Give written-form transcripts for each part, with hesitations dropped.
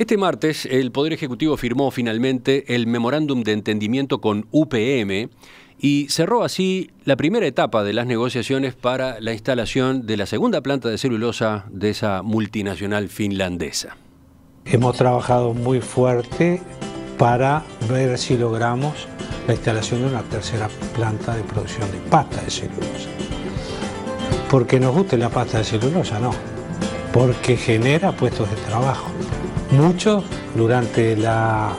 Este martes, el Poder Ejecutivo firmó finalmente el memorándum de entendimiento con UPM y cerró así la primera etapa de las negociaciones para la instalación de la segunda planta de celulosa de esa multinacional finlandesa. Hemos trabajado muy fuerte para ver si logramos la instalación de una tercera planta de producción de pasta de celulosa. Porque nos guste la pasta de celulosa, no, porque genera puestos de trabajo. Muchos durante la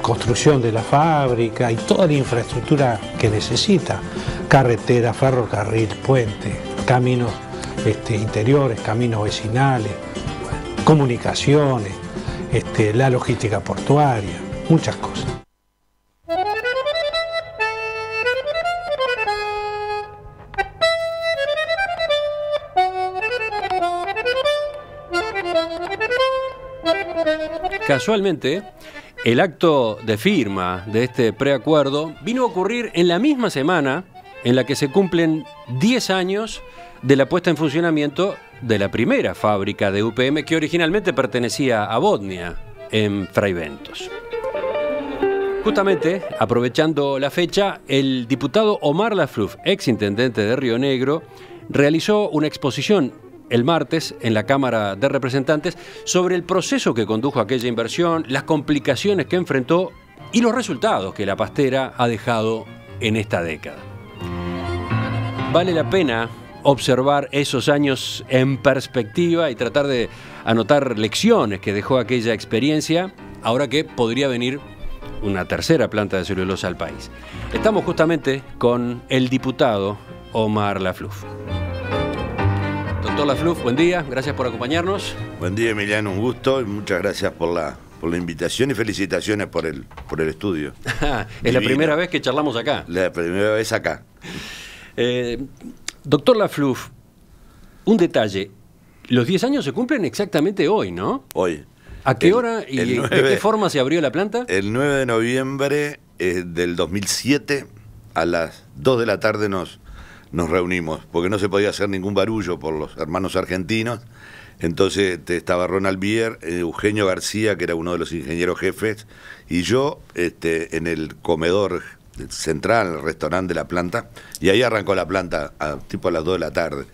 construcción de la fábrica y toda la infraestructura que necesita, carretera, ferrocarril, puente, caminos interiores, caminos vecinales, comunicaciones, la logística portuaria, muchas cosas. Casualmente, el acto de firma de este preacuerdo vino a ocurrir en la misma semana en la que se cumplen 10 años de la puesta en funcionamiento de la primera fábrica de UPM que originalmente pertenecía a Botnia, en Fraiventos. Justamente, aprovechando la fecha, el diputado Omar Lafluf, exintendente de Río Negro, realizó una exposición el martes en la Cámara de Representantes sobre el proceso que condujo aquella inversión, las complicaciones que enfrentó y los resultados que la pastera ha dejado en esta década. Vale la pena observar esos años en perspectiva y tratar de anotar lecciones que dejó aquella experiencia, ahora que podría venir una tercera planta de celulosa al país. Estamos justamente con el diputado Omar Lafluf. Doctor Lafluf, buen día, gracias por acompañarnos. Buen día, Emiliano, un gusto y muchas gracias por la invitación y felicitaciones por el estudio. Es la primera vez que charlamos acá. La primera vez acá. Doctor Lafluf, un detalle, los 10 años se cumplen exactamente hoy, ¿no? Hoy. ¿A qué hora y de qué forma se abrió la planta? El 9 de noviembre del 2007, a las 2 de la tarde nos reunimos, porque no se podía hacer ningún barullo por los hermanos argentinos. Entonces estaba Ronald Bier, Eugenio García, que era uno de los ingenieros jefes, y yo en el comedor central, el restaurante de la planta, y ahí arrancó la planta, tipo a las 2 de la tarde.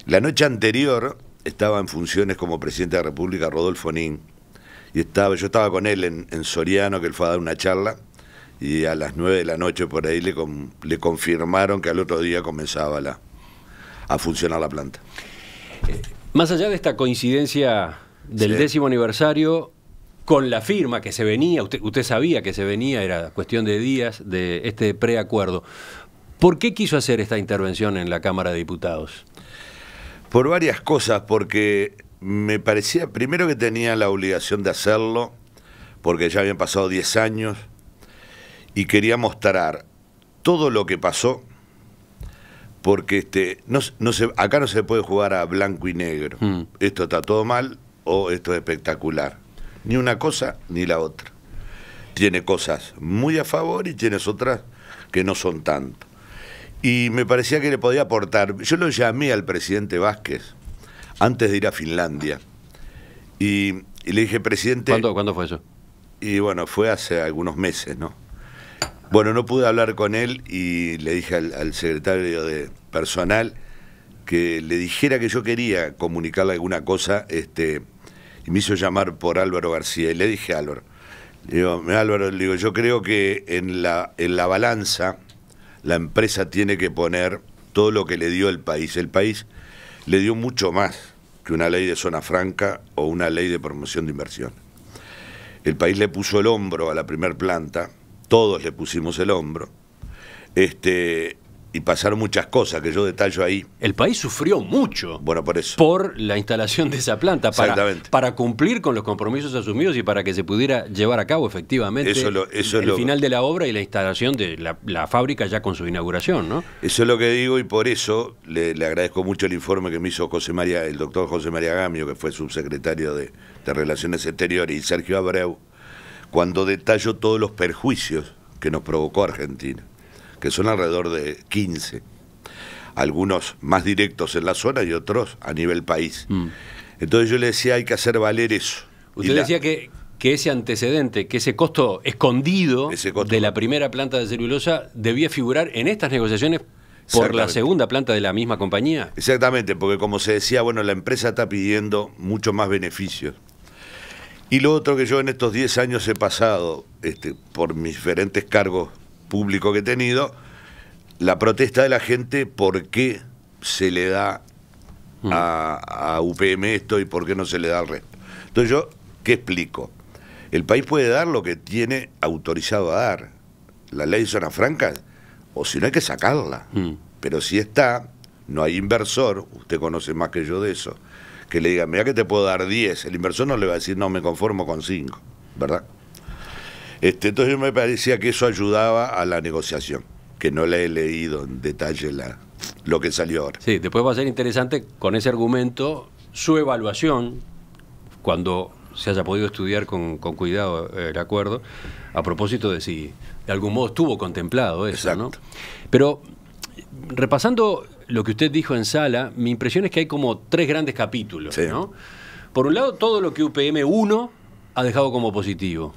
La noche anterior estaba en funciones como presidente de la República Rodolfo Nin, y yo estaba con él en Soriano, que él fue a dar una charla, y a las 9 de la noche por ahí le confirmaron que al otro día comenzaba a funcionar la planta. Más allá de esta coincidencia del 10º aniversario, con la firma que se venía, usted sabía que se venía, era cuestión de días de este preacuerdo. ¿Por qué quiso hacer esta intervención en la Cámara de Diputados? Por varias cosas, porque me parecía, primero, que tenía la obligación de hacerlo, porque ya habían pasado 10 años, y quería mostrar todo lo que pasó, porque acá no se puede jugar a blanco y negro. Esto está todo mal o esto es espectacular. Ni una cosa ni la otra. Tiene cosas muy a favor y tienes otras que no son tanto. Y me parecía que le podía aportar. Yo lo llamé al presidente Vázquez antes de ir a Finlandia y le dije, presidente... ¿Cuándo fue eso? Y bueno, fue hace algunos meses, ¿no? Bueno, no pude hablar con él y le dije al secretario de personal que le dijera que yo quería comunicarle alguna cosa, y me hizo llamar por Álvaro García. Y le dije a Álvaro, Álvaro, le digo, yo creo que en la balanza la empresa tiene que poner todo lo que le dio el país. El país le dio mucho más que una ley de zona franca o una ley de promoción de inversión. El país le puso el hombro a la primer planta, todos le pusimos el hombro, y pasaron muchas cosas que yo detallo ahí. El país sufrió mucho, bueno, por eso, por la instalación de esa planta, para cumplir con los compromisos asumidos y para que se pudiera llevar a cabo efectivamente el final de la obra y la instalación de la fábrica ya con su inauguración, ¿no? Eso es lo que digo, y por eso le agradezco mucho el informe que me hizo el doctor José María Gamio, que fue subsecretario de Relaciones Exteriores, y Sergio Abreu, cuando detalló todos los perjuicios que nos provocó Argentina, que son alrededor de 15, algunos más directos en la zona y otros a nivel país. Entonces yo le decía, hay que hacer valer eso. Usted decía que ese antecedente, que ese costo escondido de la primera planta de celulosa debía figurar en estas negociaciones por la segunda planta de la misma compañía. Exactamente, porque como se decía, bueno, la empresa está pidiendo mucho más beneficios. Y lo otro que yo en estos 10 años he pasado, por mis diferentes cargos públicos que he tenido, la protesta de la gente, por qué se le da a UPM esto y por qué no se le da al resto. Entonces yo, ¿qué explico? El país puede dar lo que tiene autorizado a dar. La ley de zonas francas, o si no hay que sacarla. Pero si está, no hay inversor, usted conoce más que yo de eso, que le diga, mira que te puedo dar 10. El inversor no le va a decir, no, me conformo con 5, ¿verdad? Entonces me parecía que eso ayudaba a la negociación, que no le he leído en detalle lo que salió ahora. Sí, después va a ser interesante con ese argumento su evaluación, cuando se haya podido estudiar con cuidado el acuerdo, a propósito de si de algún modo estuvo contemplado eso. Exacto. ¿No? Pero repasando lo que usted dijo en sala, mi impresión es que hay como 3 grandes capítulos. Sí. ¿No? Por un lado, todo lo que UPM 1 ha dejado como positivo.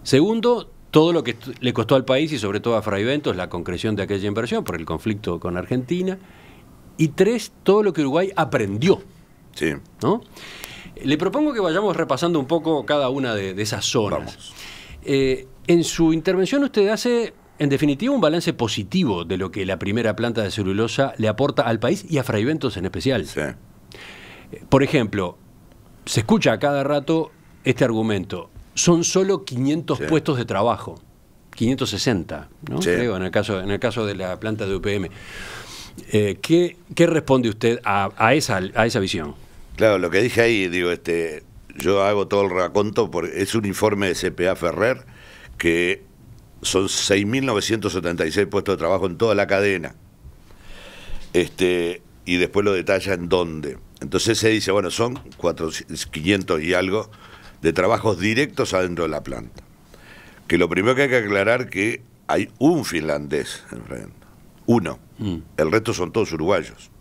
Segundo, todo lo que le costó al país y sobre todo a Fray Bentos la concreción de aquella inversión por el conflicto con Argentina. Y 3, todo lo que Uruguay aprendió. Sí. ¿No? Le propongo que vayamos repasando un poco cada una de esas zonas. En su intervención usted hace, en definitiva, un balance positivo de lo que la primera planta de celulosa le aporta al país y a Fray Bentos en especial. Sí. Por ejemplo, se escucha a cada rato este argumento. Son solo 500 puestos de trabajo. 560, ¿no? Sí. Creo, en el caso de la planta de UPM. ¿Qué responde usted a esa visión? Claro, lo que dije ahí, digo, yo hago todo el raconto, porque es un informe de CPA Ferrer, que son 6.976 puestos de trabajo en toda la cadena. Y después lo detalla en dónde. Entonces se dice, bueno, son 500 y algo de trabajos directos adentro de la planta. Que lo primero que hay que aclarar que hay un finlandés en Fray Bentos. Uno. El resto son todos uruguayos.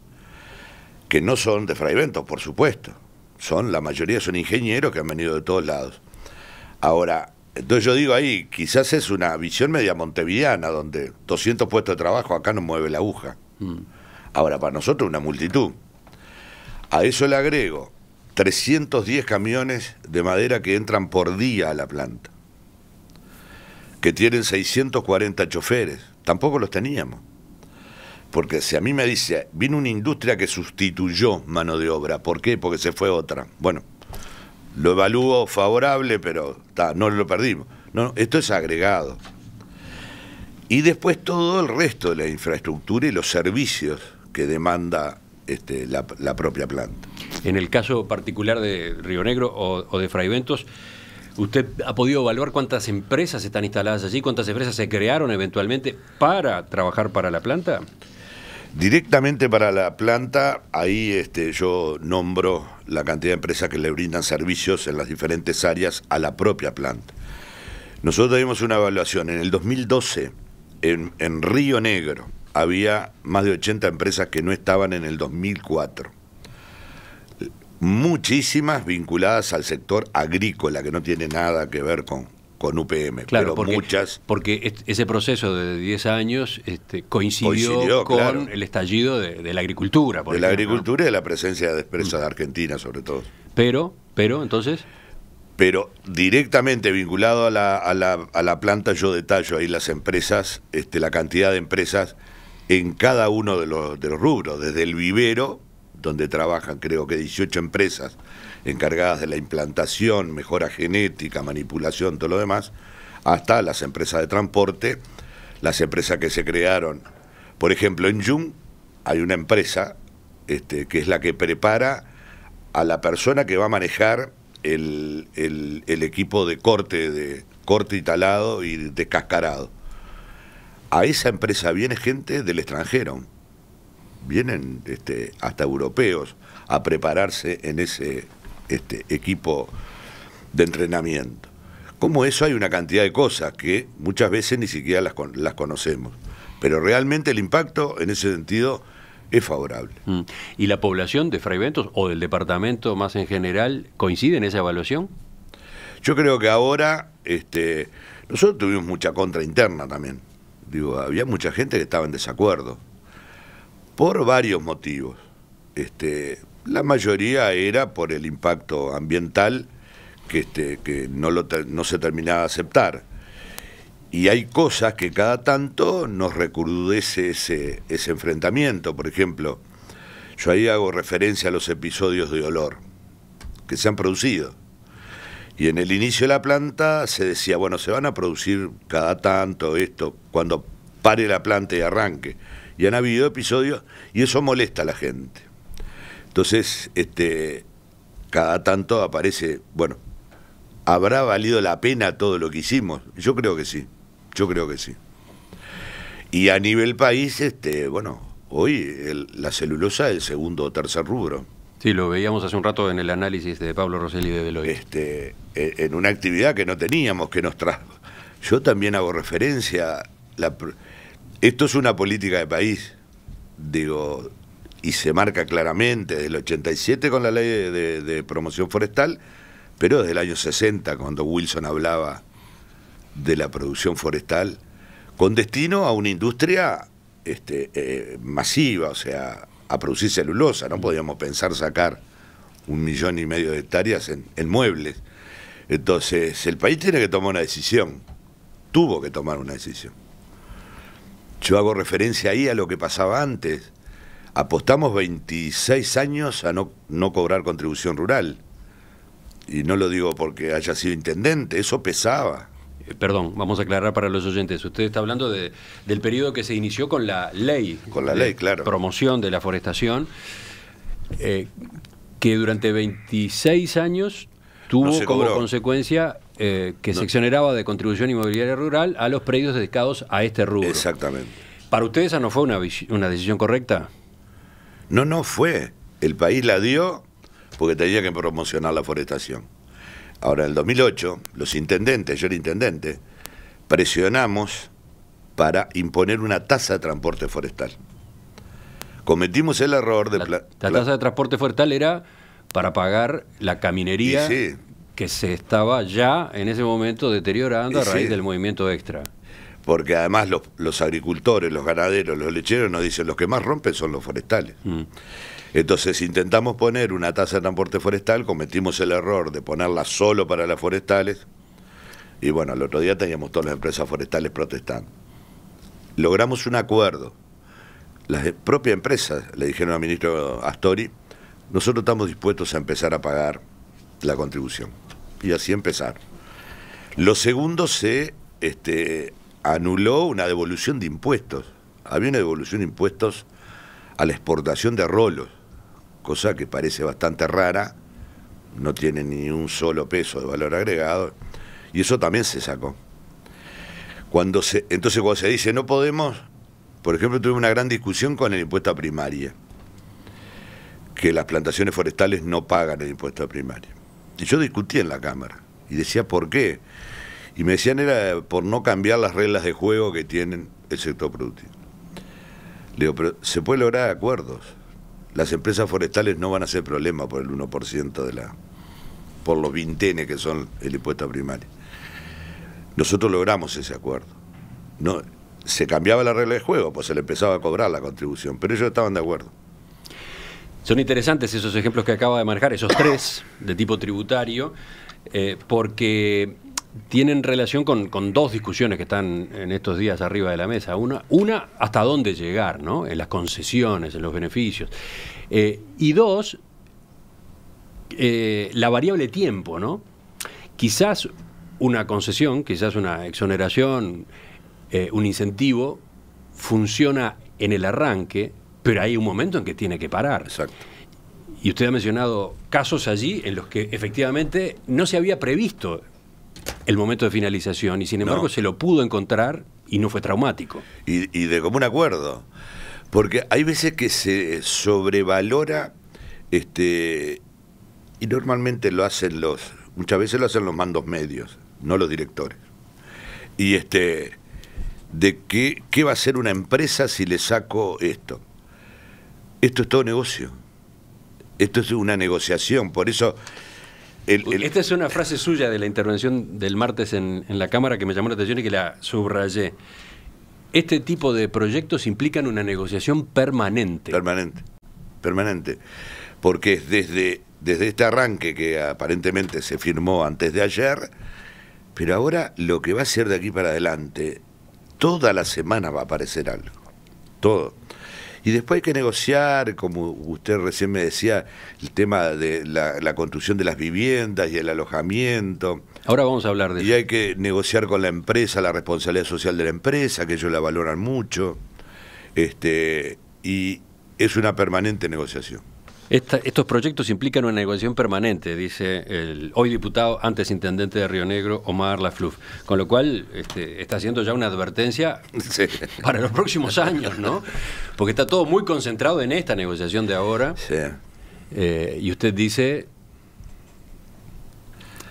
Que no son de Fray Bentos, por supuesto. La mayoría son ingenieros que han venido de todos lados. Ahora, entonces yo digo ahí, quizás es una visión media montevideana, donde 200 puestos de trabajo acá no mueve la aguja. Ahora, para nosotros una multitud. A eso le agrego 310 camiones de madera que entran por día a la planta, que tienen 640 choferes. Tampoco los teníamos. Porque si a mí me dice, vino una industria que sustituyó mano de obra, ¿por qué? Porque se fue otra. Bueno, lo evalúo favorable, pero no lo perdimos. No, esto es agregado. Y después todo el resto de la infraestructura y los servicios que demanda la propia planta. En el caso particular de Río Negro o de Fray Bentos, ¿usted ha podido evaluar cuántas empresas están instaladas allí? ¿Cuántas empresas se crearon eventualmente para trabajar para la planta? Directamente para la planta, ahí yo nombro la cantidad de empresas que le brindan servicios en las diferentes áreas a la propia planta. Nosotros tuvimos una evaluación. En el 2012, en Río Negro, había más de 80 empresas que no estaban en el 2004. Muchísimas vinculadas al sector agrícola, que no tiene nada que ver con UPM, claro, pero muchas. Porque ese proceso de 10 años coincidió con, claro, el estallido de la agricultura. La agricultura, ¿no? Y de la presencia de empresas de Argentina, sobre todo. Pero, entonces... Pero directamente vinculado a la planta, yo detallo ahí las empresas, la cantidad de empresas en cada uno de los rubros, desde el vivero, donde trabajan creo que 18 empresas encargadas de la implantación, mejora genética, manipulación, todo lo demás, hasta las empresas de transporte, las empresas que se crearon. Por ejemplo, en Jung hay una empresa que es la que prepara a la persona que va a manejar el equipo de corte y talado y descascarado. A esa empresa viene gente del extranjero, vienen hasta europeos a prepararse en ese equipo de entrenamiento. Como eso hay una cantidad de cosas que muchas veces ni siquiera las conocemos. Pero realmente el impacto en ese sentido es favorable. ¿Y la población de Fray Bentos o del departamento más en general coincide en esa evaluación? Yo creo que ahora, nosotros tuvimos mucha contra interna también. Digo, había mucha gente que estaba en desacuerdo, por varios motivos. La mayoría era por el impacto ambiental que no se terminaba de aceptar. Y hay cosas que cada tanto nos recrudece ese enfrentamiento. Por ejemplo, yo ahí hago referencia a los episodios de olor que se han producido. Y en el inicio de la planta se decía, bueno, se van a producir cada tanto esto, cuando pare la planta y arranque. Y han habido episodios, y eso molesta a la gente. Entonces, cada tanto aparece, bueno, ¿habrá valido la pena todo lo que hicimos? Yo creo que sí, Y a nivel país, bueno, hoy la celulosa es el segundo o tercer rubro. Sí, lo veíamos hace un rato en el análisis de Pablo Rosselli de Deloitte. En una actividad que no teníamos, que nos trajo. Yo también hago referencia, esto es una política de país, digo, y se marca claramente desde el 87 con la ley de promoción forestal, pero desde el año 60, cuando Wilson hablaba de la producción forestal, con destino a una industria masiva, o sea, a producir celulosa. No podíamos pensar sacar 1,5 millones de hectáreas en muebles. Entonces, el país tiene que tomar una decisión. Tuvo que tomar una decisión. Yo hago referencia ahí a lo que pasaba antes. Apostamos 26 años a no cobrar contribución rural. Y no lo digo porque haya sido intendente, eso pesaba. Perdón, vamos a aclarar para los oyentes. Usted está hablando del periodo que se inició con la ley. Con la ley, claro. Promoción de la forestación, que durante 26 años tuvo como consecuencia que se exoneraba de contribución inmobiliaria rural a los predios dedicados a este rubro. Exactamente. ¿Para ustedes esa no fue una decisión correcta? No fue. El país la dio porque tenía que promocionar la forestación. Ahora, en el 2008, los intendentes, yo era intendente, presionamos para imponer una tasa de transporte forestal. Cometimos el error de... La tasa de transporte forestal era para pagar la caminería que se estaba ya en ese momento deteriorando a raíz del movimiento extra. Porque además los agricultores, los ganaderos, los lecheros nos dicen los que más rompen son los forestales. Entonces intentamos poner una tasa de transporte forestal, cometimos el error de ponerla solo para las forestales, y bueno, el otro día teníamos todas las empresas forestales protestando. Logramos un acuerdo. Las propias empresas le dijeron al ministro Astori, nosotros estamos dispuestos a empezar a pagar la contribución. Y así empezar. Lo segundo, se anuló una devolución de impuestos. Había una devolución de impuestos a la exportación de rolos, cosa que parece bastante rara, no tiene ni un solo peso de valor agregado, y eso también se sacó. Entonces cuando se dice no podemos, por ejemplo, tuve una gran discusión con el impuesto a primaria, que las plantaciones forestales no pagan el impuesto a primaria. Y yo discutí en la Cámara, y decía ¿por qué? Y me decían era por no cambiar las reglas de juego que tienen el sector productivo. Le digo, pero se puede lograr acuerdos. Las empresas forestales no van a ser problema por el 1% por los vintenes que son el impuesto a primaria. Nosotros logramos ese acuerdo. No, se cambiaba la regla de juego, pues se le empezaba a cobrar la contribución, pero ellos estaban de acuerdo. Son interesantes esos ejemplos que acaba de manejar, esos tres de tipo tributario, porque tienen relación con dos discusiones que están en estos días arriba de la mesa. Una hasta dónde llegar, ¿no? En las concesiones, en los beneficios. Y dos, la variable tiempo, ¿no? Quizás una concesión, quizás una exoneración, un incentivo, funciona en el arranque, pero hay un momento en que tiene que parar. Exacto. Y usted ha mencionado casos allí en los que efectivamente no se había previsto el momento de finalización y sin embargo se lo pudo encontrar y no fue traumático. Y de común acuerdo, porque hay veces que se sobrevalora y normalmente lo hacen muchas veces lo hacen los mandos medios, no los directores. Y de qué va a hacer una empresa si le saco esto. esto es todo negocio. Esto es una negociación, por eso... Esta es una frase suya de la intervención del martes en la Cámara que me llamó la atención y que la subrayé. Este tipo de proyectos implican una negociación permanente. Permanente. Porque desde este arranque que aparentemente se firmó antes de ayer, pero ahora lo que va a ser de aquí para adelante, toda la semana va a aparecer algo. Todo. Y después hay que negociar, como usted recién me decía, el tema de la construcción de las viviendas y el alojamiento. Ahora vamos a hablar de eso. Y hay que negociar con la empresa, la responsabilidad social de la empresa, que ellos la valoran mucho. Y es una permanente negociación. Estos proyectos implican una negociación permanente, dice el hoy diputado, antes intendente de Río Negro, Omar Lafluf. Con lo cual está haciendo ya una advertencia sí. para los próximos años, ¿no? Porque está todo muy concentrado en esta negociación de ahora. Sí. Y usted dice,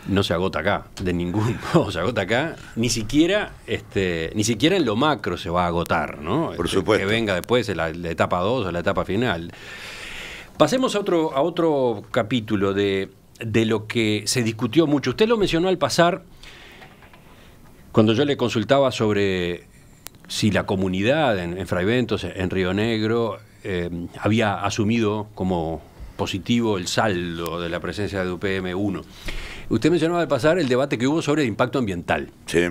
no se agota acá, de ningún modo se agota acá, ni siquiera en lo macro se va a agotar, ¿no? Por supuesto. Que venga después la etapa 2 o la etapa final. Pasemos a otro capítulo de lo que se discutió mucho. Usted lo mencionó al pasar, cuando yo le consultaba sobre si la comunidad en Fraiventos, en Río Negro, había asumido como positivo el saldo de la presencia de UPM-1. Usted mencionaba al pasar el debate que hubo sobre el impacto ambiental. Sí.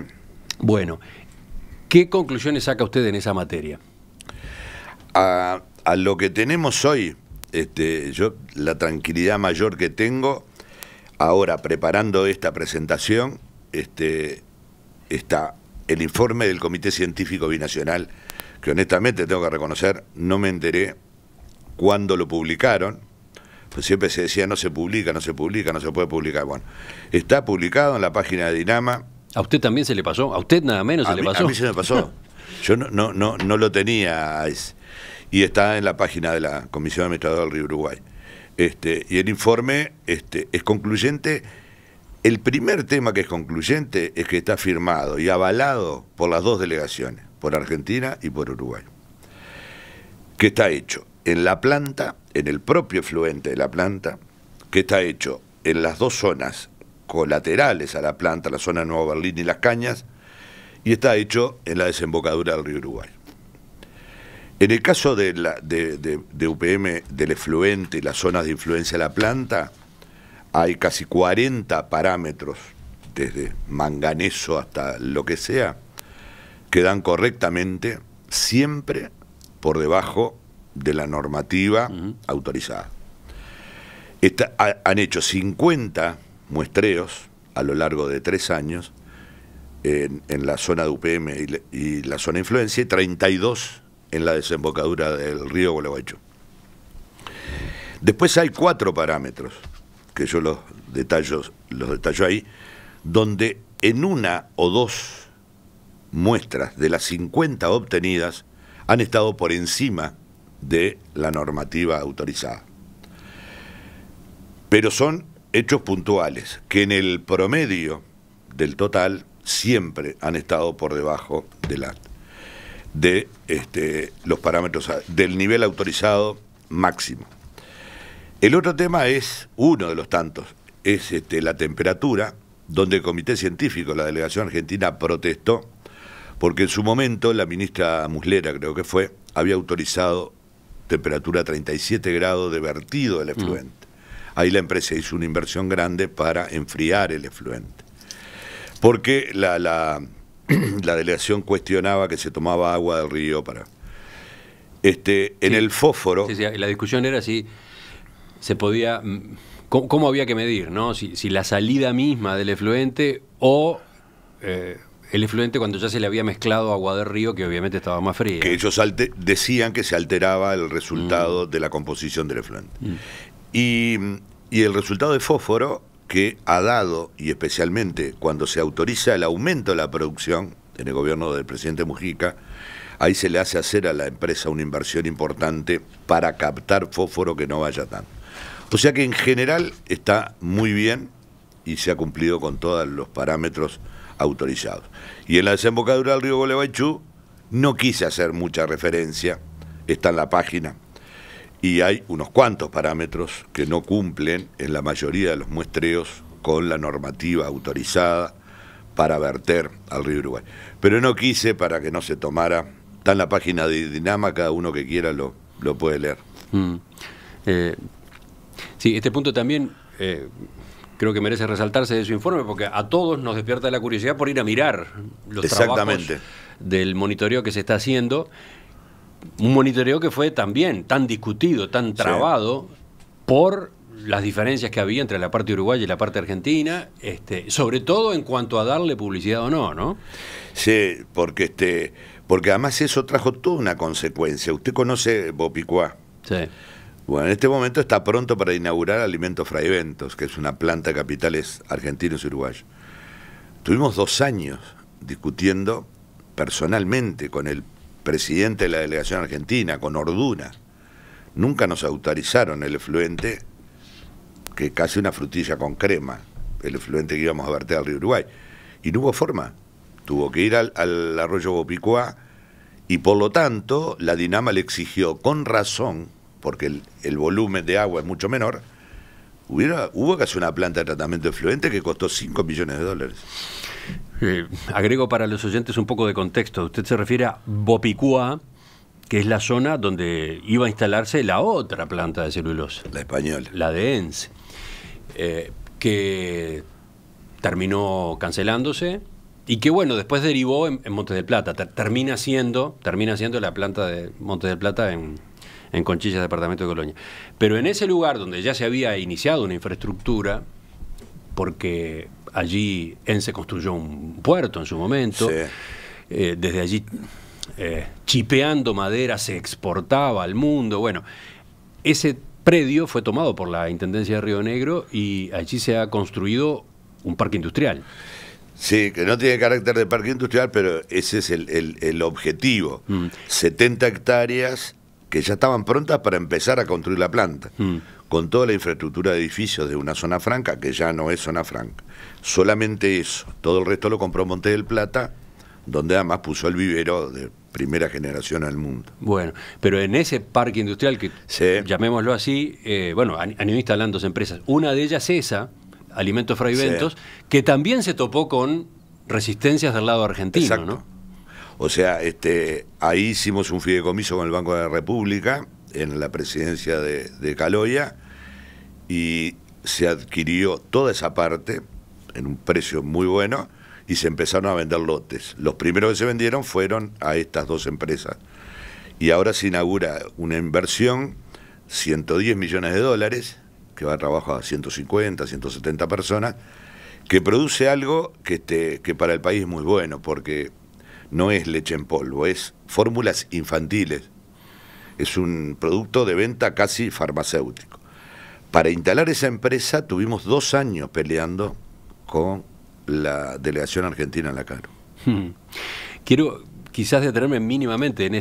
Bueno, ¿qué conclusiones saca usted en esa materia? A lo que tenemos hoy... yo la tranquilidad mayor que tengo ahora preparando esta presentación está el informe del Comité Científico Binacional, que honestamente tengo que reconocer, no me enteré cuándo lo publicaron, pues siempre se decía no se publica, no se puede publicar. Bueno, está publicado en la página de Dinama. ¿A usted también se le pasó? ¿A usted nada menos se le pasó? A mí se me pasó. Yo no lo tenía y está en la página de la Comisión Administradora del Río Uruguay. Y el informe es concluyente. El primer tema que es concluyente es que está firmado y avalado por las dos delegaciones, por Argentina y por Uruguay. Que está hecho en la planta, en el propio efluente de la planta, que está hecho en las dos zonas colaterales a la planta, la zona de Nuevo Berlín y Las Cañas, y está hecho en la desembocadura del río Uruguay. En el caso de UPM, del efluente y las zonas de influencia de la planta, hay casi 40 parámetros, desde manganeso hasta lo que sea, que dan correctamente, siempre por debajo de la normativa autorizada. Han hecho 50 muestreos a lo largo de 3 años en la zona de UPM y la zona de influencia, y 32 en la desembocadura del río Gualeguaychú. Después hay 4 parámetros, que yo los detallo ahí, donde en una o dos muestras de las 50 obtenidas han estado por encima de la normativa autorizada. Pero son hechos puntuales, que en el promedio del total siempre han estado por debajo de los parámetros del nivel autorizado máximo. El otro tema es, uno de los tantos, es la temperatura, donde el Comité Científico, la delegación argentina, protestó, porque en su momento la ministra Muslera, creo que fue, había autorizado temperatura 37 grados de vertido del efluente. Ahí la empresa hizo una inversión grande para enfriar el efluente. Porque la delegación cuestionaba que se tomaba agua del río para... en el fósforo... Sí, la discusión era si se podía... ¿Cómo había que medir, ¿no? Si la salida misma del efluente o el efluente cuando ya se le había mezclado agua del río, que obviamente estaba más fría. Que ellos decían que se alteraba el resultado de la composición del efluente. Y el resultado de fósforo que ha dado, y especialmente cuando se autoriza el aumento de la producción en el gobierno del presidente Mujica, ahí se le hace hacer a la empresa una inversión importante para captar fósforo que no vaya tanto. O sea que en general está muy bien y se ha cumplido con todos los parámetros autorizados. Y en la desembocadura del río Gualeguaychú no quise hacer mucha referencia, está en la página, y hay unos cuantos parámetros que no cumplen en la mayoría de los muestreos con la normativa autorizada para verter al río Uruguay. Pero no quise para que no se tomara, está en la página de Dinama, cada uno que quiera lo puede leer. Sí, este punto también creo que merece resaltarse de su informe, porque a todos nos despierta la curiosidad por ir a mirar los trabajos del monitoreo que se está haciendo. Un monitoreo que fue también tan discutido, tan trabado, por las diferencias que había entre la parte uruguaya y la parte argentina, sobre todo en cuanto a darle publicidad o no, ¿no? Sí, porque además eso trajo toda una consecuencia. Usted conoce Bopicuá. Sí. Bueno, en este momento está pronto para inaugurar Alimentos Fraiventos, que es una planta de capitales argentinos y uruguayos. Tuvimos 2 años discutiendo personalmente con el presidente de la delegación argentina, con Orduna. Nunca nos autorizaron el efluente, que casi una frutilla con crema, el efluente que íbamos a verter al río Uruguay. Y no hubo forma. Tuvo que ir al arroyo Bopicuá, y por lo tanto la Dinama le exigió, con razón, porque el volumen de agua es mucho menor, hubo que hacer una planta de tratamiento de efluente que costó $5 millones. Agrego para los oyentes un poco de contexto. Usted se refiere a Bopicuá, que es la zona donde iba a instalarse la otra planta de celulosa. La española. La de ENCE, que terminó cancelándose y que, bueno, después derivó en Montes del Plata. Termina siendo la planta de Montes del Plata en Conchillas, departamento de Colonia. Pero en ese lugar donde ya se había iniciado una infraestructura, porque allí ENCE construyó un puerto en su momento, desde allí chipeando madera se exportaba al mundo. Bueno, ese predio fue tomado por la Intendencia de Río Negro y allí se ha construido un parque industrial. Sí, que no tiene carácter de parque industrial, pero ese es el objetivo. 70 hectáreas que ya estaban prontas para empezar a construir la planta, con toda la infraestructura de edificios de una zona franca, que ya no es zona franca. Solamente eso. Todo el resto lo compró Montes del Plata, donde además puso el vivero de primera generación al mundo. Bueno, pero en ese parque industrial, que llamémoslo así, han ido instalándose empresas. Una de ellas esa, Alimentos Fraiventos, que también se topó con resistencias del lado argentino. Exacto. ¿No? O sea, ahí hicimos un fideicomiso con el Banco de la República en la presidencia de Caloya, y se adquirió toda esa parte en un precio muy bueno y se empezaron a vender lotes. Los primeros que se vendieron fueron a estas 2 empresas. Y ahora se inaugura una inversión, $110 millones, que va a trabajo a 150, 170 personas, que produce algo que para el país es muy bueno, porque no es leche en polvo, es fórmulas infantiles. Es un producto de venta casi farmacéutico. Para instalar esa empresa tuvimos 2 años peleando con la delegación argentina en la CARO. Quiero quizás detenerme mínimamente en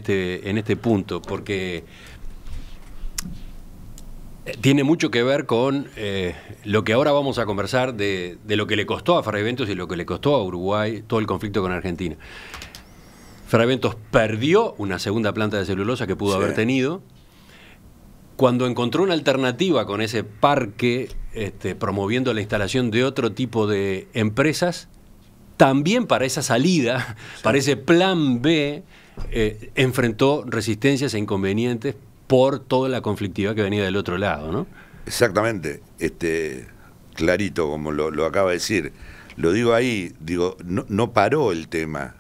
este punto, porque tiene mucho que ver con lo que ahora vamos a conversar de lo que le costó a Fraiventos y lo que le costó a Uruguay todo el conflicto con Argentina. Fraiventos perdió una segunda planta de celulosa que pudo haber tenido. Cuando encontró una alternativa con ese parque, promoviendo la instalación de otro tipo de empresas, también para esa salida, para ese plan B, enfrentó resistencias e inconvenientes por toda la conflictividad que venía del otro lado, ¿no? Exactamente, clarito como lo acaba de decir. Lo digo ahí, no paró el tema.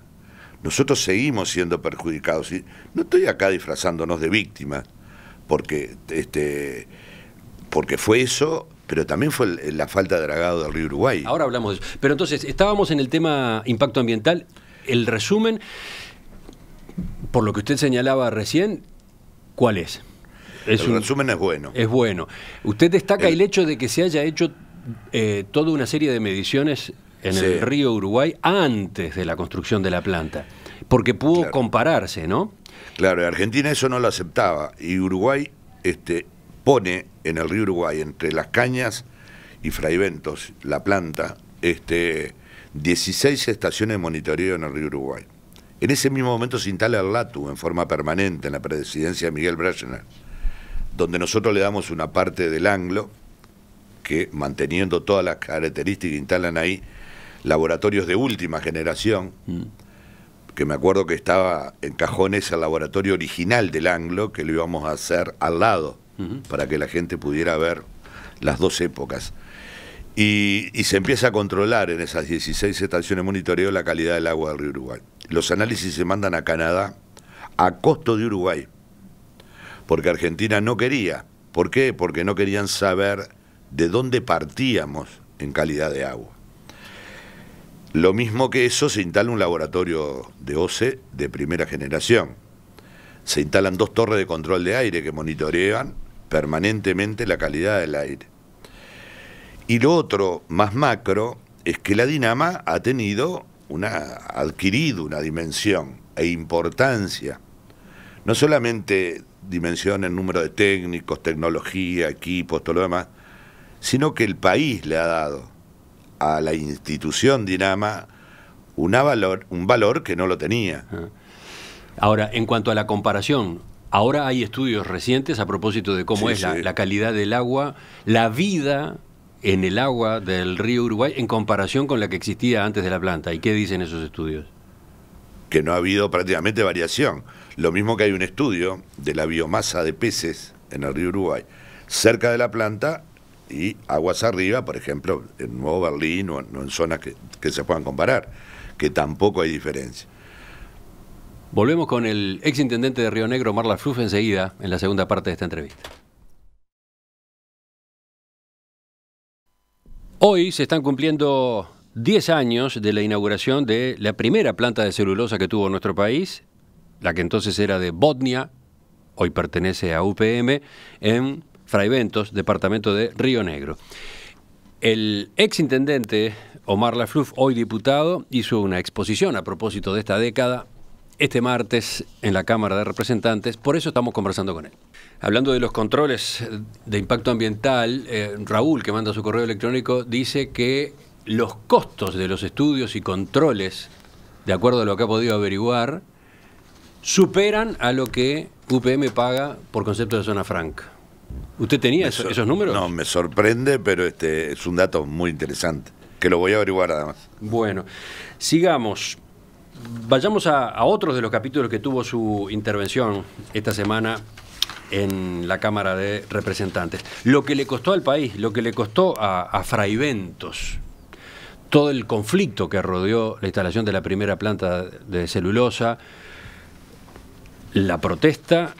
Nosotros seguimos siendo perjudicados. Y no estoy acá disfrazándonos de víctimas, porque fue eso, pero también fue la falta de dragado del río Uruguay. Ahora hablamos de eso. Pero entonces, estábamos en el tema impacto ambiental. El resumen, por lo que usted señalaba recién, ¿cuál es? El resumen es bueno. Es bueno. Usted destaca el hecho de que se haya hecho toda una serie de mediciones en el río Uruguay antes de la construcción de la planta, porque pudo compararse, ¿no? Claro, Argentina eso no lo aceptaba, y Uruguay pone en el río Uruguay, entre Las Cañas y Fraiventos, la planta, 16 estaciones de monitoreo en el río Uruguay. En ese mismo momento se instala el LATU en forma permanente en la presidencia de Miguel Brashner, donde nosotros le damos una parte del anglo, que manteniendo todas las características que instalan ahí, laboratorios de última generación, que me acuerdo que estaba en Cajones el laboratorio original del anglo, que lo íbamos a hacer al lado, para que la gente pudiera ver las dos épocas. Y se empieza a controlar en esas 16 estaciones de monitoreo la calidad del agua del río Uruguay. Los análisis se mandan a Canadá a costo de Uruguay, porque Argentina no quería. ¿Por qué? Porque no querían saber de dónde partíamos en calidad de agua. Lo mismo que eso, se instala un laboratorio de OCE de primera generación. Se instalan 2 torres de control de aire que monitorean permanentemente la calidad del aire. Y lo otro, más macro, es que la Dinama ha adquirido una dimensión e importancia, no solamente dimensión en número de técnicos, tecnología, equipos, todo lo demás, sino que el país le ha dado a la institución Dinama un valor que no lo tenía. Ahora, en cuanto a la comparación, ahora hay estudios recientes a propósito de cómo es la calidad del agua, la vida en el agua del río Uruguay en comparación con la que existía antes de la planta. ¿Y qué dicen esos estudios? Que no ha habido prácticamente variación. Lo mismo que hay un estudio de la biomasa de peces en el río Uruguay, cerca de la planta y aguas arriba, por ejemplo, en Nuevo Berlín o en zonas que se puedan comparar, que tampoco hay diferencia. Volvemos con el exintendente de Río Negro, Omar Lafluf, enseguida, en la segunda parte de esta entrevista. Hoy se están cumpliendo 10 años de la inauguración de la primera planta de celulosa que tuvo nuestro país, la que entonces era de Botnia, hoy pertenece a UPM, en Fraiventos, departamento de Río Negro. El exintendente Omar Lafluf, hoy diputado, hizo una exposición a propósito de esta década este martes en la Cámara de Representantes, por eso estamos conversando con él. Hablando de los controles de impacto ambiental, Raúl, que manda su correo electrónico, dice que los costos de los estudios y controles, de acuerdo a lo que ha podido averiguar, superan a lo que UPM paga por concepto de zona franca. ¿Usted tenía esos números? No, me sorprende, pero es un dato muy interesante, que lo voy a averiguar además. Bueno, sigamos. Vayamos a otros de los capítulos que tuvo su intervención esta semana en la Cámara de Representantes. Lo que le costó al país, lo que le costó a Fraiventos, todo el conflicto que rodeó la instalación de la primera planta de celulosa, la protesta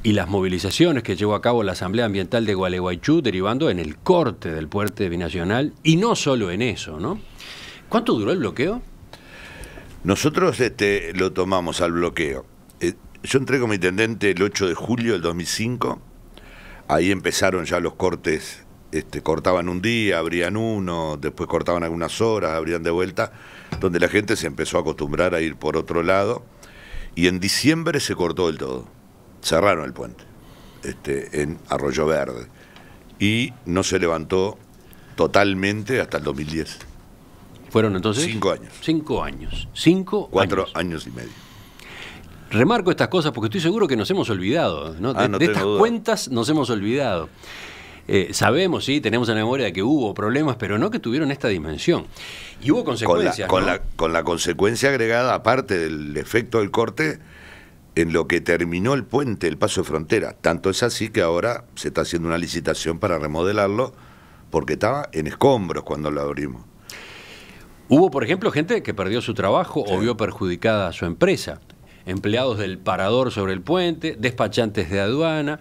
y las movilizaciones que llevó a cabo la Asamblea Ambiental de Gualeguaychú, derivando en el corte del puente binacional, y no solo en eso, ¿no? ¿Cuánto duró el bloqueo? Nosotros lo tomamos al bloqueo. Yo entré como intendente el 8 de julio del 2005, ahí empezaron ya los cortes, cortaban un día, abrían uno, después cortaban algunas horas, abrían de vuelta, donde la gente se empezó a acostumbrar a ir por otro lado, y en diciembre se cortó del todo, cerraron el puente, en Arroyo Verde, y no se levantó totalmente hasta el 2010. ¿Fueron entonces? 5 años. 5 años. 4 años y medio. Remarco estas cosas porque estoy seguro que nos hemos olvidado, ¿no? De estas cuentas nos hemos olvidado. Sabemos, sí, tenemos en la memoria de que hubo problemas, pero no que tuvieron esta dimensión. Y hubo consecuencias. Con la consecuencia agregada, aparte del efecto del corte, en lo que terminó el puente, el paso de frontera. Tanto es así que ahora se está haciendo una licitación para remodelarlo, porque estaba en escombros cuando lo abrimos. Hubo, por ejemplo, gente que perdió su trabajo o vio perjudicada a su empresa. Empleados del parador sobre el puente, despachantes de aduana,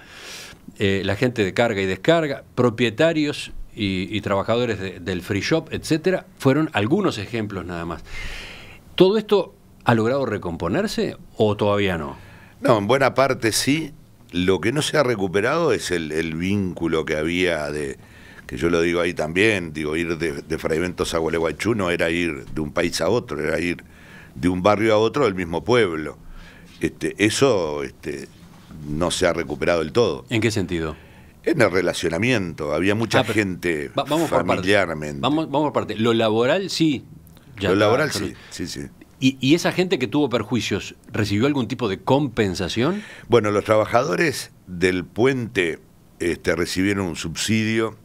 la gente de carga y descarga, propietarios y trabajadores del free shop, etcétera, fueron algunos ejemplos nada más. ¿Todo esto ha logrado recomponerse o todavía no? No, en buena parte sí. Lo que no se ha recuperado es el vínculo que había que yo lo digo ahí también, ir de Fraiventos a Gualeguaychú no era ir de un país a otro, era ir de un barrio a otro del mismo pueblo. Eso no se ha recuperado del todo. ¿En qué sentido? En el relacionamiento, había mucha gente familiarmente. Vamos por parte. Lo laboral sí. Lo laboral sí. ¿Y esa gente que tuvo perjuicios, recibió algún tipo de compensación? Bueno, los trabajadores del puente recibieron un subsidio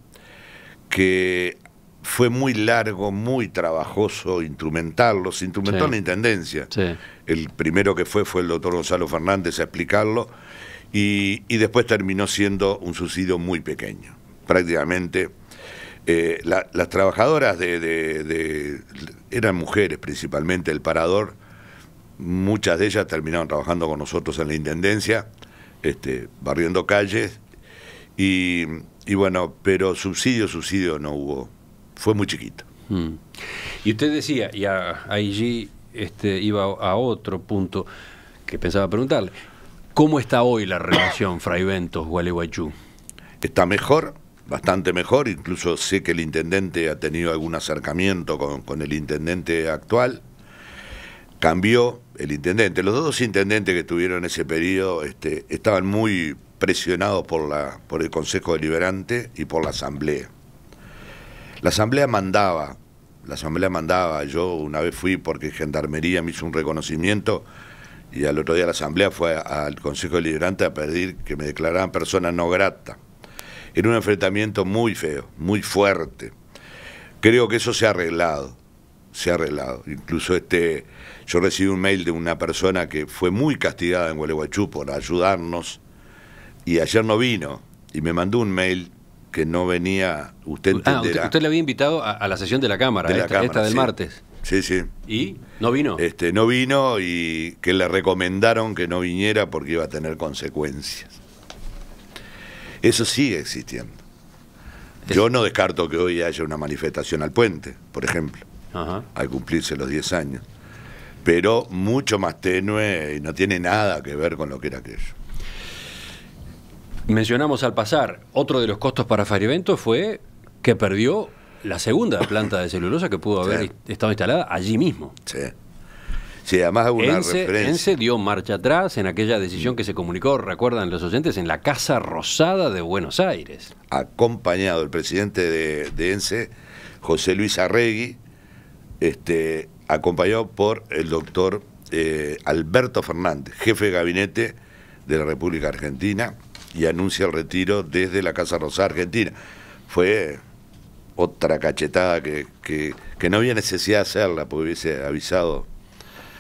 que fue muy largo, muy trabajoso instrumentarlo. Se instrumentó en la Intendencia. Sí. El primero que fue el doctor Gonzalo Fernández a explicarlo, y después terminó siendo un subsidio muy pequeño. Prácticamente las trabajadoras eran mujeres principalmente, el parador, muchas de ellas terminaron trabajando con nosotros en la Intendencia, barriendo calles, y bueno, pero subsidio no hubo, fue muy chiquito. Y usted decía, y allí iba a otro punto que pensaba preguntarle, ¿cómo está hoy la relación Fraiventos-Gualeguaychú? Está mejor, bastante mejor, incluso sé que el intendente ha tenido algún acercamiento con el intendente actual. Cambió el intendente, los dos intendentes que tuvieron en ese periodo estaban muy presionados por el Consejo Deliberante y por la Asamblea. La Asamblea mandaba, yo una vez fui porque Gendarmería me hizo un reconocimiento, y al otro día la Asamblea fue al Consejo Deliberante a pedir que me declararan persona no grata. Era un enfrentamiento muy feo, muy fuerte. Creo que eso se ha arreglado. Incluso yo recibí un mail de una persona que fue muy castigada en Gualeguaychú por ayudarnos, y ayer no vino, y me mandó un mail que no venía, usted entenderá. Usted le había invitado a la sesión de la Cámara, esta del martes. Sí, sí. ¿Y? ¿No vino? No vino, y que le recomendaron que no viniera porque iba a tener consecuencias. Eso sigue existiendo. Yo no descarto que hoy haya una manifestación al puente, por ejemplo, al cumplirse los 10 años. Pero mucho más tenue y no tiene nada que ver con lo que era aquello. Mencionamos al pasar, otro de los costos para Fraiventos fue que perdió la segunda planta de celulosa que pudo haber estado instalada allí mismo. Sí. Sí, además hago una referencia. ENSE dio marcha atrás en aquella decisión que se comunicó, recuerdan los oyentes, en la Casa Rosada de Buenos Aires. Acompañado el presidente de ENSE, José Luis Arregui, acompañado por el doctor Alberto Fernández, jefe de gabinete de la República Argentina, y anuncia el retiro desde la Casa Rosada Argentina. Fue otra cachetada que no había necesidad de hacerla, porque hubiese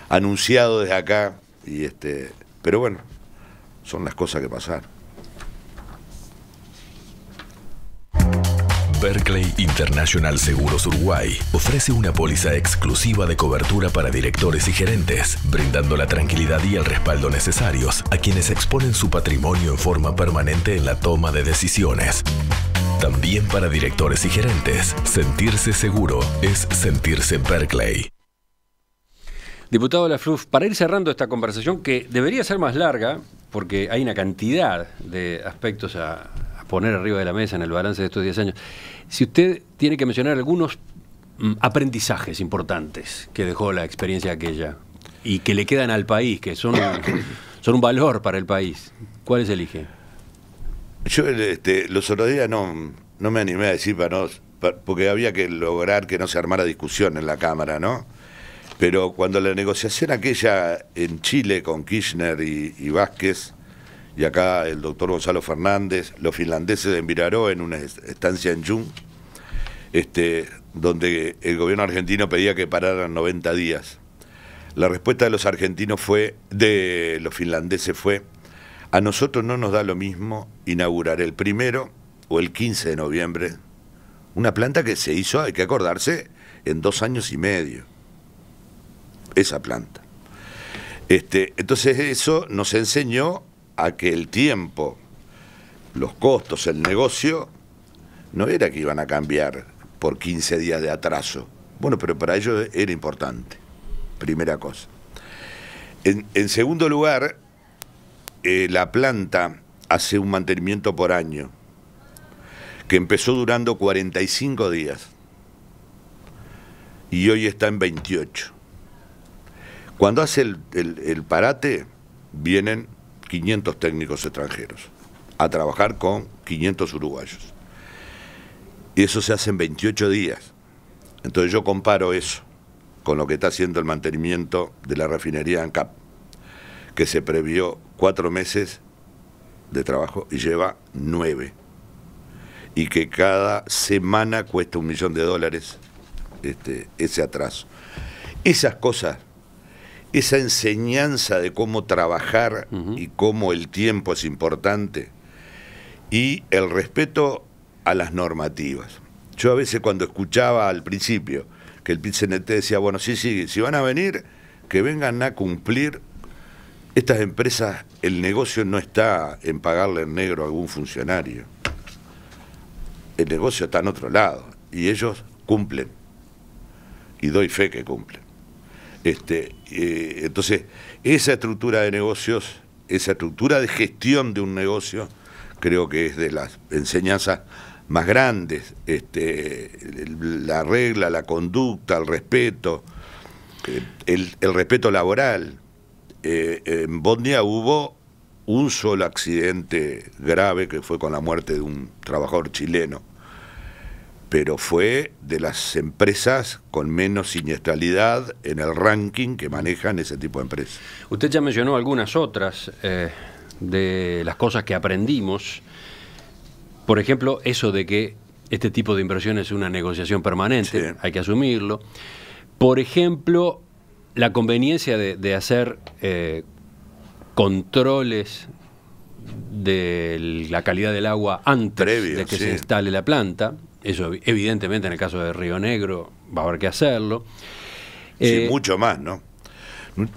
anunciado desde acá, pero bueno, son las cosas que pasaron. Berkeley International Seguros Uruguay ofrece una póliza exclusiva de cobertura para directores y gerentes, brindando la tranquilidad y el respaldo necesarios a quienes exponen su patrimonio en forma permanente en la toma de decisiones. También para directores y gerentes, sentirse seguro es sentirse Berkeley. Diputado Lafluf, para ir cerrando esta conversación, que debería ser más larga, porque hay una cantidad de aspectos a poner arriba de la mesa en el balance de estos 10 años, si usted tiene que mencionar algunos aprendizajes importantes que dejó la experiencia aquella y que le quedan al país, que son un valor para el país, ¿cuáles elige? Yo los otros días no me animé a decir, porque había que lograr que no se armara discusión en la Cámara, ¿no? Pero cuando la negociación aquella en Chile con Kirchner y Vázquez, y acá el doctor Gonzalo Fernández, los finlandeses de Miraró en una estancia en Jung, donde el gobierno argentino pedía que pararan 90 días. La respuesta de los finlandeses fue: a nosotros no nos da lo mismo inaugurar el 1 o el 15 de noviembre una planta que se hizo, hay que acordarse, en 2 años y medio. Esa planta. Entonces eso nos enseñó a que el tiempo, los costos, el negocio, no era que iban a cambiar por 15 días de atraso. Bueno, pero para ellos era importante, primera cosa. En segundo lugar, la planta hace un mantenimiento por año, que empezó durando 45 días, y hoy está en 28. Cuando hace el parate, vienen 500 técnicos extranjeros a trabajar con 500 uruguayos. Y eso se hace en 28 días. Entonces yo comparo eso con lo que está haciendo el mantenimiento de la refinería ANCAP, que se previó 4 meses de trabajo y lleva 9. Y que cada semana cuesta $1 millón ese atraso. Esas cosas, esa enseñanza de cómo trabajar y cómo el tiempo es importante, y el respeto a las normativas. Yo a veces cuando escuchaba al principio que el PIT-CNT decía, bueno, sí, si van a venir, que vengan a cumplir. Estas empresas, el negocio no está en pagarle en negro a algún funcionario. El negocio está en otro lado y ellos cumplen. Y doy fe que cumplen. Entonces, esa estructura de negocios, esa estructura de gestión de un negocio, creo que es de las enseñanzas más grandes. La regla, la conducta, el respeto, el respeto laboral. En Bosnia hubo un solo accidente grave que fue con la muerte de un trabajador chileno, pero fue de las empresas con menos siniestralidad en el ranking que manejan ese tipo de empresas. Usted ya mencionó algunas otras de las cosas que aprendimos. Por ejemplo, eso de que este tipo de inversión es una negociación permanente, sí, hay que asumirlo. Por ejemplo, la conveniencia de hacer controles de la calidad del agua antes de que se instale la planta. Eso evidentemente en el caso de Río Negro va a haber que hacerlo. Sí, mucho más, ¿no?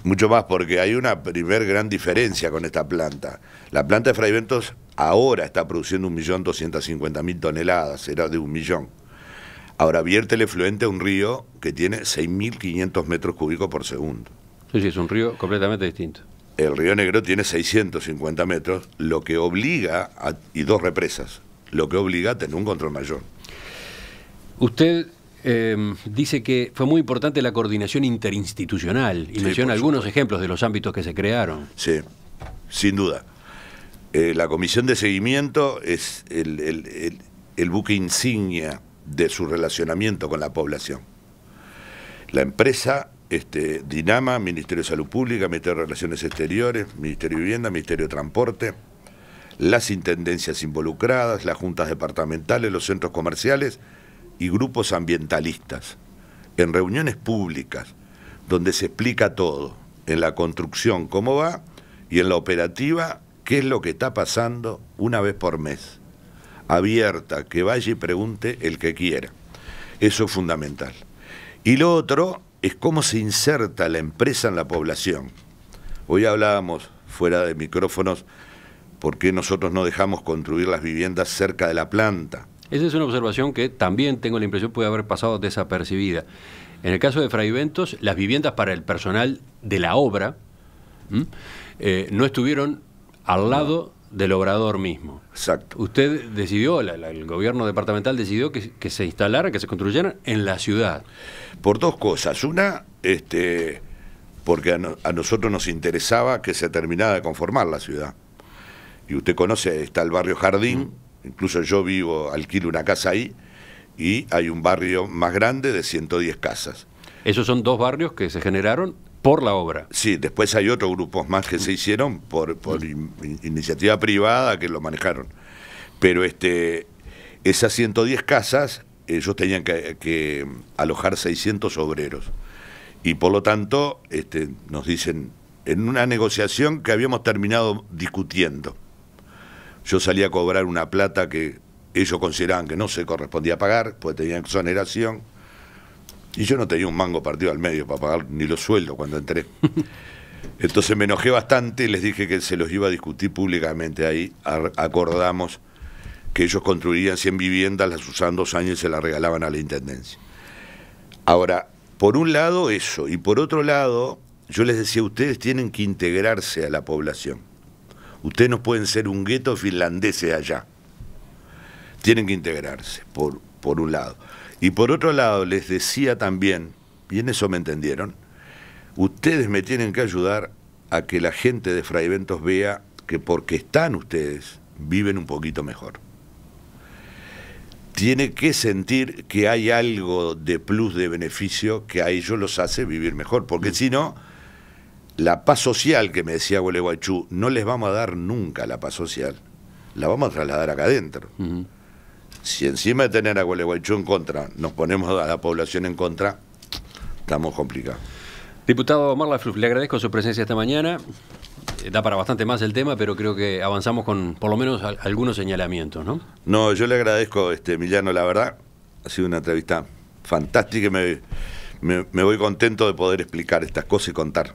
Mucho más, porque hay una primer gran diferencia con esta planta. La planta de Fraiventos ahora está produciendo 1.250.000 toneladas, era de 1 millón. Ahora vierte el efluente a un río que tiene 6.500 metros cúbicos por segundo. Sí, es un río completamente distinto. El Río Negro tiene 650 metros, lo que obliga, y 2 represas, lo que obliga a tener un control mayor. Usted dice que fue muy importante la coordinación interinstitucional y menciona algunos ejemplos de los ámbitos que se crearon. Sí, sin duda. La comisión de seguimiento es el buque insignia de su relacionamiento con la población. La empresa, Dinama, Ministerio de Salud Pública, Ministerio de Relaciones Exteriores, Ministerio de Vivienda, Ministerio de Transporte, las intendencias involucradas, las juntas departamentales, los centros comerciales y grupos ambientalistas, en reuniones públicas, donde se explica todo, en la construcción cómo va y en la operativa qué es lo que está pasando una vez por mes. Abierta, que vaya y pregunte el que quiera. Eso es fundamental. Y lo otro es cómo se inserta la empresa en la población. Hoy hablábamos fuera de micrófonos por qué nosotros no dejamos construir las viviendas cerca de la planta. Esa es una observación que también tengo la impresión puede haber pasado desapercibida. En el caso de Fraiventos, las viviendas para el personal de la obra no estuvieron al lado del obrador mismo. Exacto. Usted decidió, el gobierno departamental decidió que se instalara, que se construyeran en la ciudad. Por 2 cosas. Una, porque a nosotros nos interesaba que se terminara de conformar la ciudad. Y usted conoce, está el barrio Jardín, incluso yo alquilo una casa ahí, y hay un barrio más grande de 110 casas. Esos son 2 barrios que se generaron por la obra. Sí, después hay otros grupos más que se hicieron por iniciativa privada que lo manejaron. Pero esas 110 casas, ellos tenían que alojar 600 obreros. Y por lo tanto, nos dicen, en una negociación que habíamos terminado discutiendo, yo salí a cobrar una plata que ellos consideraban que no se correspondía pagar, pues tenían exoneración. Y yo no tenía un mango partido al medio para pagar ni los sueldos cuando entré. Entonces me enojé bastante y les dije que se los iba a discutir públicamente. Ahí acordamos que ellos construirían 100 viviendas, las usaban 2 años y se las regalaban a la intendencia. Ahora, por un lado eso, y por otro lado, yo les decía, ustedes tienen que integrarse a la población. Ustedes no pueden ser un gueto finlandés allá. Tienen que integrarse, por un lado. Y por otro lado, les decía también, y en eso me entendieron, ustedes me tienen que ayudar a que la gente de Fraiventos vea que porque están ustedes, viven un poquito mejor. Tiene que sentir que hay algo de plus, de beneficio, que a ellos los hace vivir mejor, porque si no, la paz social que me decía Gualeguaychú, no les vamos a dar nunca la paz social la vamos a trasladar acá adentro. Si encima de tener a Gualeguaychú en contra, nos ponemos a la población en contra, estamos complicados. Diputado Omar Lafluf, le agradezco su presencia esta mañana. Da para bastante más el tema, pero creo que avanzamos con por lo menos algunos señalamientos, ¿no? No, yo le agradezco, Emiliano, la verdad. Ha sido una entrevista fantástica y me voy contento de poder explicar estas cosas y contar.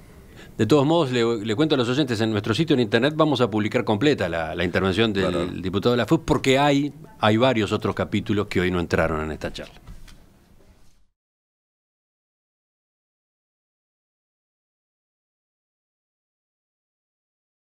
De todos modos, le cuento a los oyentes, en nuestro sitio en internet vamos a publicar completa la intervención del diputado Lafluf, porque hay varios otros capítulos que hoy no entraron en esta charla.